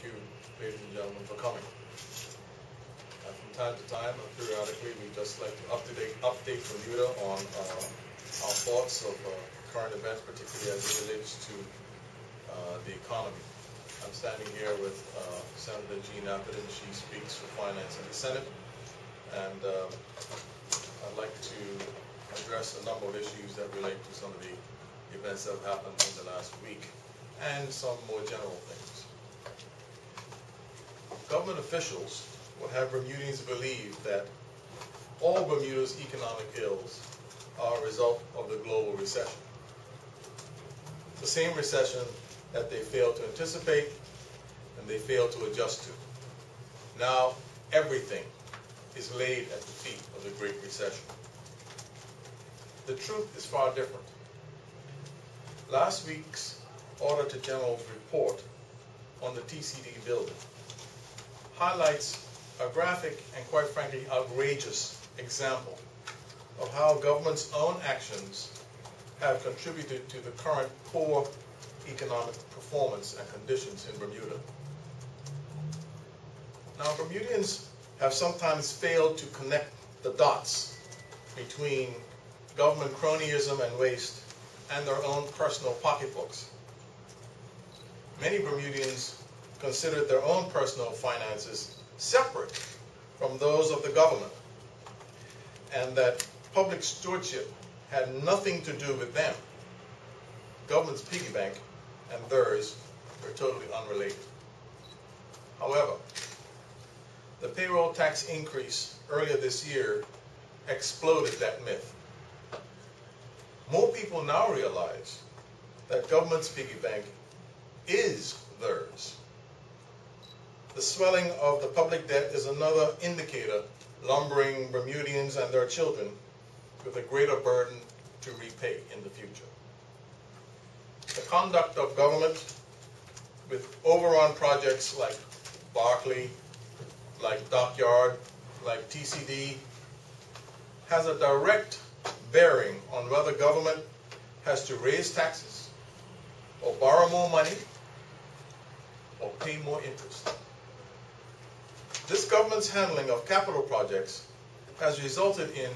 you, ladies and gentlemen, for coming. From time to time, periodically, we just like to update Bermuda on our thoughts of current events, particularly as it relates to the economy. I'm standing here with Senator Jean Appleton. She speaks for Finance in the Senate, and I'd like to address a number of issues that relate to some of the events that have happened in the last week, and some more general things. Government officials will have Bermudians believe that all Bermuda's economic ills are a result of the global recession. The same recession that they failed to anticipate and they failed to adjust to. Now everything is laid at the feet of the Great Recession. The truth is far different. Last week's Auditor General's report on the TCD building highlights a graphic and, quite frankly, outrageous example of how government's own actions have contributed to the current poor economic performance and conditions in Bermuda. Now, Bermudians have sometimes failed to connect the dots between government cronyism and waste and their own personal pocketbooks. Many Bermudians considered their own personal finances separate from those of the government, and that public stewardship had nothing to do with them. Government's piggy bank and theirs were totally unrelated. However, the payroll tax increase earlier this year exploded that myth. More people now realize that government's piggy bank is theirs. The swelling of the public debt is another indicator lumbering Bermudians and their children with a greater burden to repay in the future. The conduct of government with overrun projects like Barclay, like Dockyard, like TCD, has a direct bearing on whether government has to raise taxes or borrow more money or pay more interest. This government's handling of capital projects has resulted in,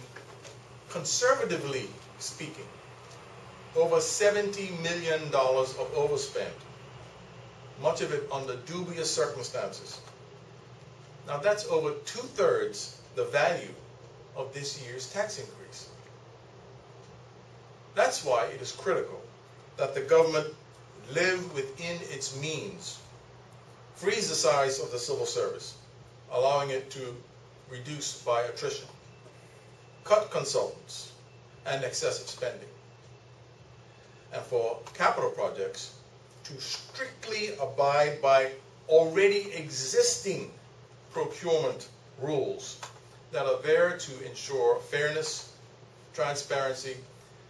conservatively speaking, over $70 million of overspend, much of it under dubious circumstances. Now that's over 2/3 the value of this year's tax increase. That's why it is critical that the government live within its means, freeze the size of the civil service, allowing it to reduce by attrition, cut consultants and excessive spending, and for capital projects to strictly abide by already existing procurement rules that are there to ensure fairness, transparency,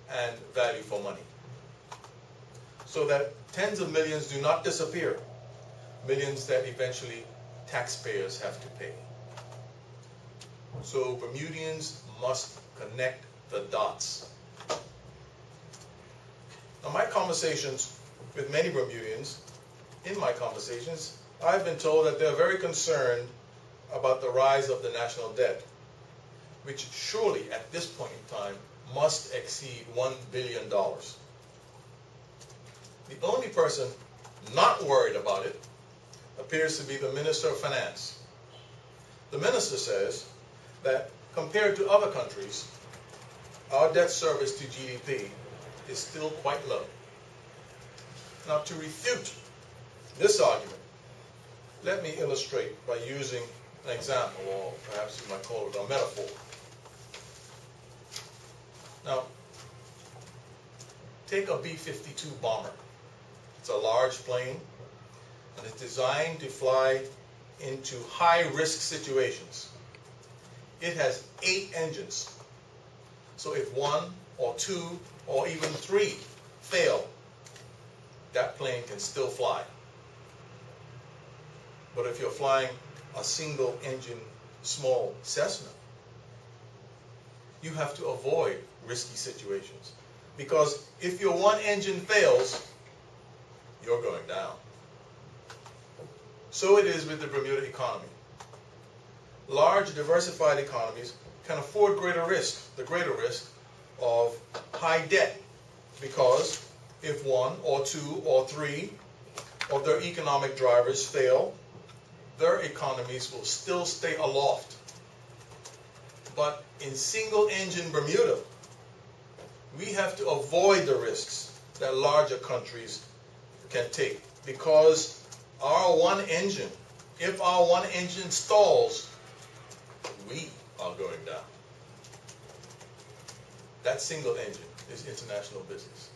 and value for money, so that tens of millions do not disappear, millions that eventually taxpayers have to pay. So Bermudians must connect the dots. Now, my conversations with many Bermudians, in my conversations, I've been told that they're very concerned about the rise of the national debt, which surely at this point in time must exceed $1 billion. The only person not worried about it appears to be the Minister of Finance. The minister says that compared to other countries, our debt service to GDP is still quite low. Now, to refute this argument, let me illustrate by using an example, or perhaps you might call it a metaphor. Now, take a B-52 bomber. It's a large plane, and it's designed to fly into high-risk situations. It has 8 engines. So if 1 or 2 or even 3 fail, that plane can still fly. But if you're flying a single-engine small Cessna, you have to avoid risky situations. Because if your one engine fails, you're going down. So it is with the Bermuda economy. Large, diversified economies can afford greater risk, the greater risk of high debt, because if one or two or three of their economic drivers fail, their economies will still stay aloft. But in single-engine Bermuda, we have to avoid the risks that larger countries can take, because our one engine, if our one engine stalls, we are going down. That single engine is international business.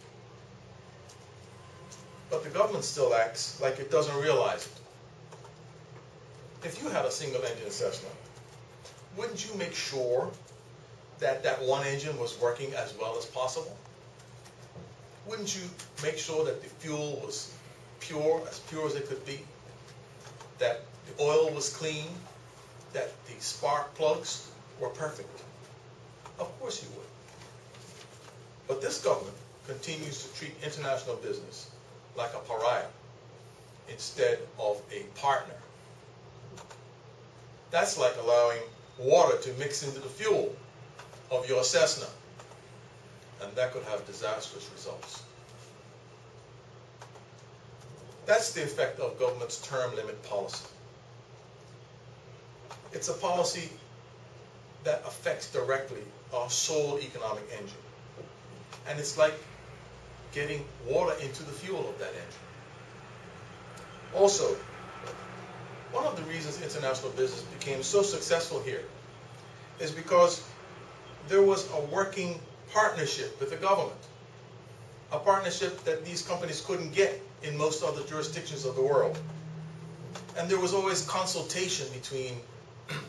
But the government still acts like it doesn't realize it. If you had a single engine Cessna, wouldn't you make sure that that one engine was working as well as possible? Wouldn't you make sure that the fuel was pure as it could be? That the oil was clean? That the spark plugs were perfect? Of course you would. But this government continues to treat international business like a pariah instead of a partner. That's like allowing water to mix into the fuel of your Cessna, and that could have disastrous results. That's the effect of government's term limit policy. It's a policy that affects directly our sole economic engine. And it's like getting water into the fuel of that engine. Also, one of the reasons international business became so successful here is because there was a working partnership with the government. A partnership that these companies couldn't get in most other jurisdictions of the world. And there was always consultation between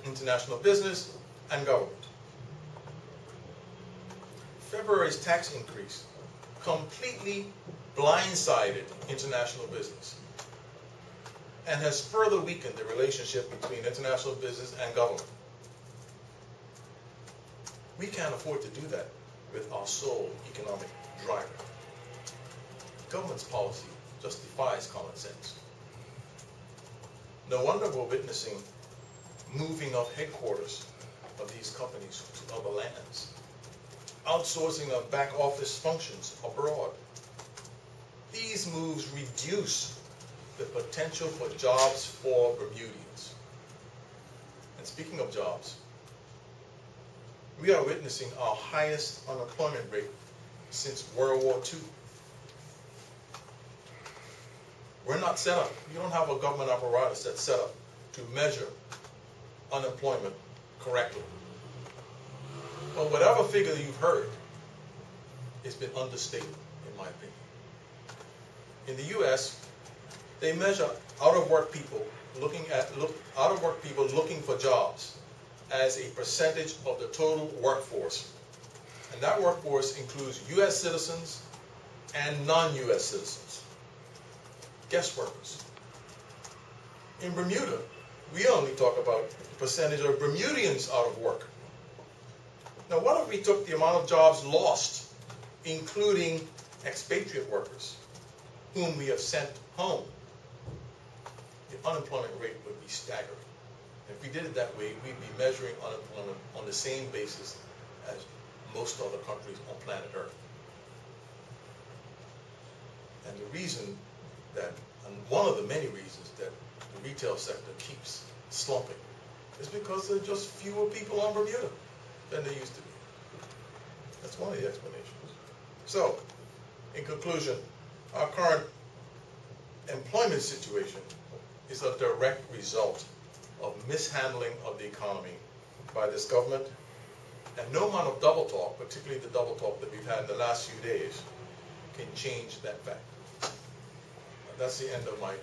international business and government. February's tax increase completely blindsided international business and has further weakened the relationship between international business and government. We can't afford to do that with our sole economic driver. Government's policy just defies common sense. No wonder we're witnessing moving of headquarters of these companies to other lands, outsourcing of back office functions abroad. These moves reduce the potential for jobs for Bermudians. And speaking of jobs, we are witnessing our highest unemployment rate since World War II. We're not set up. You don't have a government apparatus that's set up to measure unemployment correctly. But whatever figure you've heard, it's been understated, in my opinion. In the U.S., they measure out-of-work people looking for jobs as a percentage of the total workforce. And that workforce includes U.S. citizens and non-U.S. citizens, guest workers. In Bermuda, we only talk about the percentage of Bermudians out of work. Now, what if we took the amount of jobs lost, including expatriate workers, whom we have sent home? The unemployment rate would be staggering. If we did it that way, we'd be measuring unemployment on the same basis as most other countries on planet Earth. And the reason that, and one of the many reasons that the retail sector keeps slumping is because there are just fewer people on Bermuda than there used to be. That's one of the explanations. So, in conclusion, our current employment situation is a direct result of mishandling of the economy by this government, and no amount of double talk, particularly the double talk that we've had in the last few days, can change that fact. That's the end of my